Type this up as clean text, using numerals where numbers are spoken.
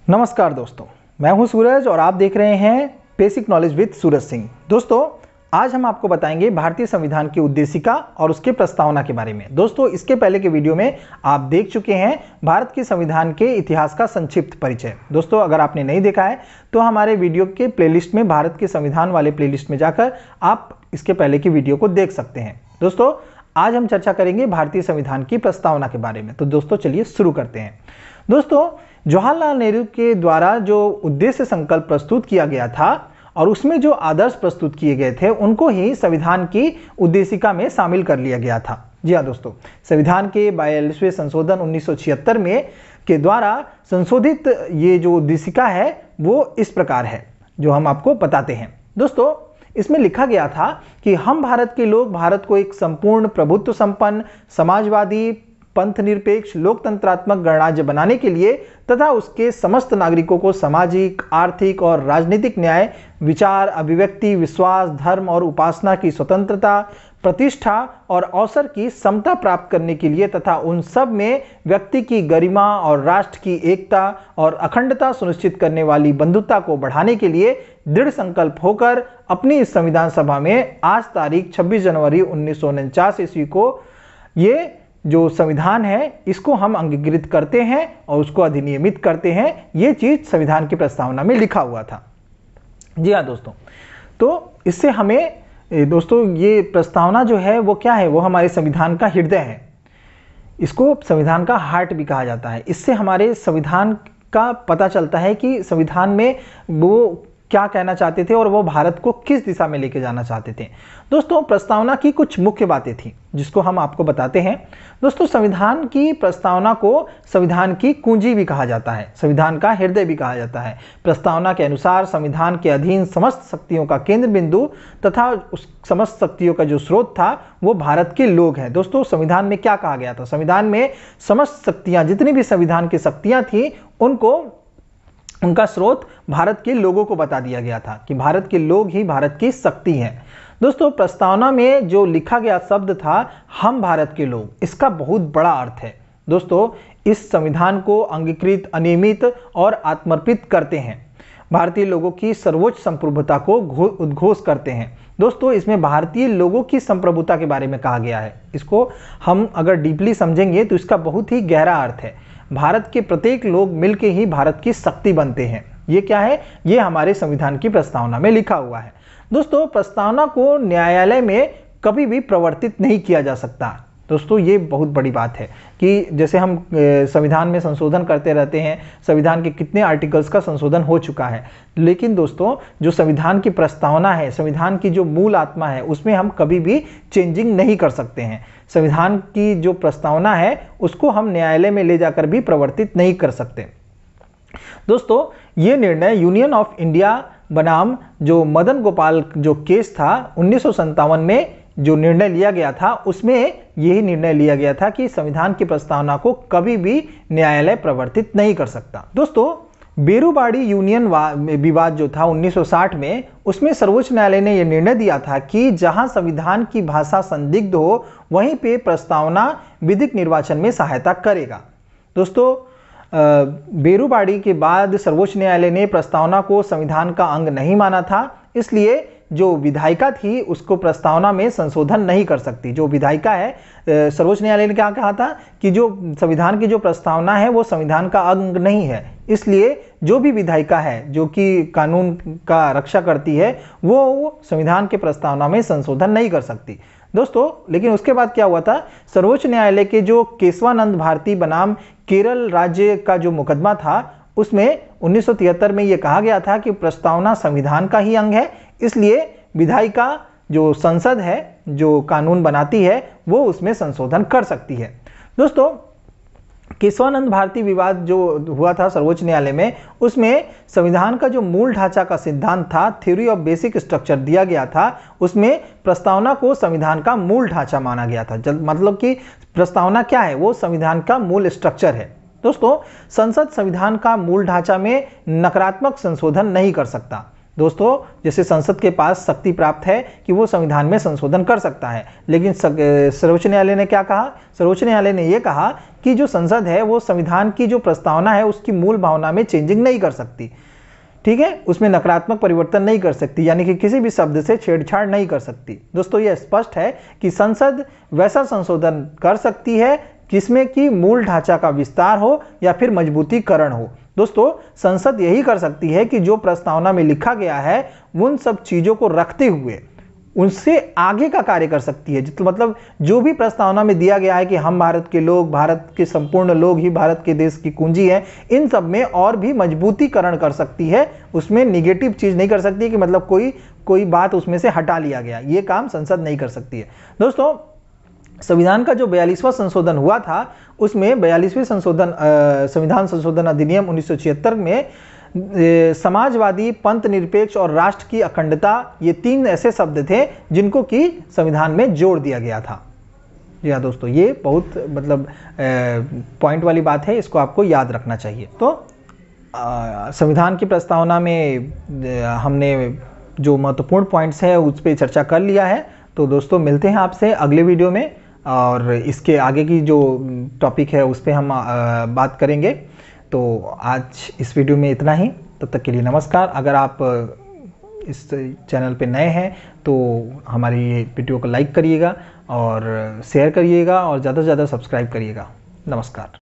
नमस्कार दोस्तों, मैं हूं सूरज और आप देख रहे हैं basic knowledge with Suraj Singh. दोस्तों, आज हम आपको बताएंगे भारतीय संविधान की उद्देशिका और उसके प्रस्तावना के बारे में। दोस्तों, इसके पहले के वीडियो में आप देख चुके हैं भारत के संविधान के इतिहास का संक्षिप्त परिचय। दोस्तों, अगर आपने नहीं देखा है तो हमारे वीडियो के प्लेलिस्ट में, भारत के संविधान वाले प्लेलिस्ट में जाकर आप इसके पहले की वीडियो को देख सकते हैं। दोस्तों, आज हम चर्चा करेंगे भारतीय संविधान की प्रस्तावना के बारे में। तो दोस्तों, चलिए शुरू करते हैं। दोस्तों, जवाहरलाल नेहरू के द्वारा जो उद्देश्य संकल्प प्रस्तुत किया गया था और उसमें जो आदर्श प्रस्तुत किए गए थे उनको ही संविधान की उद्देशिका में शामिल कर लिया गया था। जी हाँ दोस्तों, संविधान के 42वें संशोधन 1976 में के द्वारा संशोधित ये जो उद्देशिका है वो इस प्रकार है, जो हम आपको बताते हैं। दोस्तों, इसमें लिखा गया था कि हम भारत के लोग भारत को एक संपूर्ण प्रभुत्व संपन्न समाजवादी पंथ निरपेक्ष लोकतंत्रात्मक गणराज्य बनाने के लिए तथा उसके समस्त नागरिकों को सामाजिक, आर्थिक और राजनीतिक न्याय, विचार, अभिव्यक्ति, विश्वास, धर्म और उपासना की स्वतंत्रता, प्रतिष्ठा और अवसर की समता प्राप्त करने के लिए तथा उन सब में व्यक्ति की गरिमा और राष्ट्र की एकता और अखंडता सुनिश्चित करने वाली बंधुता को बढ़ाने के लिए दृढ़ संकल्प होकर अपनी इस संविधान सभा में आज तारीख 26 जनवरी 1949 ईस्वी को ये जो संविधान है इसको हम अंगीकृत करते हैं और उसको अधिनियमित करते हैं। ये चीज संविधान की प्रस्तावना में लिखा हुआ था। जी हाँ दोस्तों, तो इससे हमें दोस्तों ये प्रस्तावना जो है वो क्या है, वो हमारे संविधान का हृदय है। इसको संविधान का हार्ट भी कहा जाता है। इससे हमारे संविधान का पता चलता है कि संविधान में वो क्या कहना चाहते थे और वो भारत को किस दिशा में लेके जाना चाहते थे। दोस्तों, प्रस्तावना की कुछ मुख्य बातें थी जिसको हम आपको बताते हैं। दोस्तों, संविधान की प्रस्तावना को संविधान की कुंजी भी कहा जाता है, संविधान का हृदय भी कहा जाता है। प्रस्तावना के अनुसार संविधान के अधीन समस्त शक्तियों का केंद्र बिंदु तथा उस समस्त शक्तियों का जो स्रोत था वो भारत के लोग हैं। दोस्तों, संविधान में क्या कहा गया था? संविधान में समस्त शक्तियां, जितनी भी संविधान की शक्तियां थी उनका स्रोत भारत के लोगों को बता दिया गया था कि भारत के लोग ही भारत की शक्ति हैं। दोस्तों, प्रस्तावना में जो लिखा गया शब्द था हम भारत के लोग, इसका बहुत बड़ा अर्थ है। दोस्तों, इस संविधान को अंगीकृत, अनियमित और आत्मर्पित करते हैं, भारतीय लोगों की सर्वोच्च संप्रभुता को उद्घोष करते हैं। दोस्तों, इसमें भारतीय लोगों की संप्रभुता के बारे में कहा गया है। इसको हम अगर डीपली समझेंगे तो इसका बहुत ही गहरा अर्थ है। भारत के प्रत्येक लोग मिलके ही भारत की शक्ति बनते हैं। ये क्या है? ये हमारे संविधान की प्रस्तावना में लिखा हुआ है। दोस्तों, प्रस्तावना को न्यायालय में कभी भी प्रवर्तित नहीं किया जा सकता। दोस्तों, ये बहुत बड़ी बात है कि जैसे हम संविधान में संशोधन करते रहते हैं, संविधान के कितने आर्टिकल्स का संशोधन हो चुका है, लेकिन दोस्तों जो संविधान की प्रस्तावना है, संविधान की जो मूल आत्मा है, उसमें हम कभी भी चेंजिंग नहीं कर सकते हैं। संविधान की जो प्रस्तावना है उसको हम न्यायालय में ले जाकर भी प्रवर्तित नहीं कर सकते। दोस्तों, ये निर्णय यूनियन ऑफ इंडिया बनाम जो मदन गोपाल जो केस था 1957 में जो निर्णय लिया गया था, उसमें यही निर्णय लिया गया था कि संविधान की प्रस्तावना को कभी भी न्यायालय प्रवर्तित नहीं कर सकता। दोस्तों, बेरूबाड़ी यूनियन विवाद जो था 1960 में, उसमें सर्वोच्च न्यायालय ने यह निर्णय दिया था कि जहां संविधान की भाषा संदिग्ध हो वहीं पे प्रस्तावना विधिक निर्वाचन में सहायता करेगा। दोस्तों, बेरूबाड़ी के बाद सर्वोच्च न्यायालय ने प्रस्तावना को संविधान का अंग नहीं माना था, इसलिए जो विधायिका थी उसको प्रस्तावना में संशोधन नहीं कर सकती। जो विधायिका है, सर्वोच्च न्यायालय ने क्या कहा था कि जो संविधान की जो प्रस्तावना है वो संविधान का अंग नहीं है, इसलिए जो भी विधायिका है जो कि कानून का रक्षा करती है वो संविधान के प्रस्तावना में संशोधन नहीं कर सकती। दोस्तों, लेकिन उसके बाद क्या हुआ था? सर्वोच्च न्यायालय के जो केशवानंद भारती बनाम केरल राज्य का जो मुकदमा था, उसमें 1973 में यह कहा गया था कि प्रस्तावना संविधान का ही अंग है, इसलिए विधायिका जो संसद है, जो कानून बनाती है, वो उसमें संशोधन कर सकती है। दोस्तों, केशवानंद भारती विवाद जो हुआ था सर्वोच्च न्यायालय में, उसमें संविधान का जो मूल ढांचा का सिद्धांत था, थ्योरी ऑफ बेसिक स्ट्रक्चर दिया गया था, उसमें प्रस्तावना को संविधान का मूल ढांचा माना गया था। मतलब कि प्रस्तावना क्या है? वो संविधान का मूल स्ट्रक्चर है। दोस्तों, संसद संविधान का मूल ढांचा में नकारात्मक संशोधन नहीं कर सकता। दोस्तों, जैसे संसद के पास शक्ति प्राप्त है कि वो संविधान में संशोधन कर सकता है, लेकिन सर्वोच्च न्यायालय ने क्या कहा? सर्वोच्च न्यायालय ने यह कहा की जो संसद है वो संविधान की जो प्रस्तावना है उसकी मूल भावना में चेंजिंग नहीं कर सकती, ठीक है, उसमें नकारात्मक परिवर्तन नहीं कर सकती, यानी कि किसी भी शब्द से छेड़छाड़ नहीं कर सकती। दोस्तों यह स्पष्ट है कि संसद वैसा संशोधन कर सकती है जिसमें कि मूल ढांचा का विस्तार हो या फिर मजबूतीकरण हो। दोस्तों संसद यही कर सकती है कि जो प्रस्तावना में लिखा गया है उन सब चीजों को रखते हुए उनसे आगे का कार्य कर सकती है। मतलब जो भी प्रस्तावना में दिया गया है कि हम भारत के लोग, भारत के संपूर्ण लोग ही भारत के देश की कुंजी है, इन सब में और भी मजबूतीकरण कर सकती है, उसमें निगेटिव चीज नहीं कर सकती कि मतलब कोई बात उसमें से हटा लिया गया, ये काम संसद नहीं कर सकती है। दोस्तों संविधान का जो 42वां संशोधन हुआ था उसमें 42वें संविधान संशोधन अधिनियम 1976 में समाजवादी, पंथ निरपेक्ष और राष्ट्र की अखंडता, ये 3 ऐसे शब्द थे जिनको कि संविधान में जोड़ दिया गया था। जी हाँ दोस्तों, ये बहुत मतलब पॉइंट वाली बात है, इसको आपको याद रखना चाहिए। तो संविधान की प्रस्तावना में हमने जो महत्वपूर्ण पॉइंट्स हैं उस पर चर्चा कर लिया है। तो दोस्तों मिलते हैं आपसे अगले वीडियो में और इसके आगे की जो टॉपिक है उस पर हम बात करेंगे। तो आज इस वीडियो में इतना ही, तब तक के लिए नमस्कार। अगर आप इस चैनल पे नए हैं तो हमारी ये वीडियो को लाइक करिएगा और शेयर करिएगा और ज़्यादा से ज़्यादा सब्सक्राइब करिएगा। नमस्कार।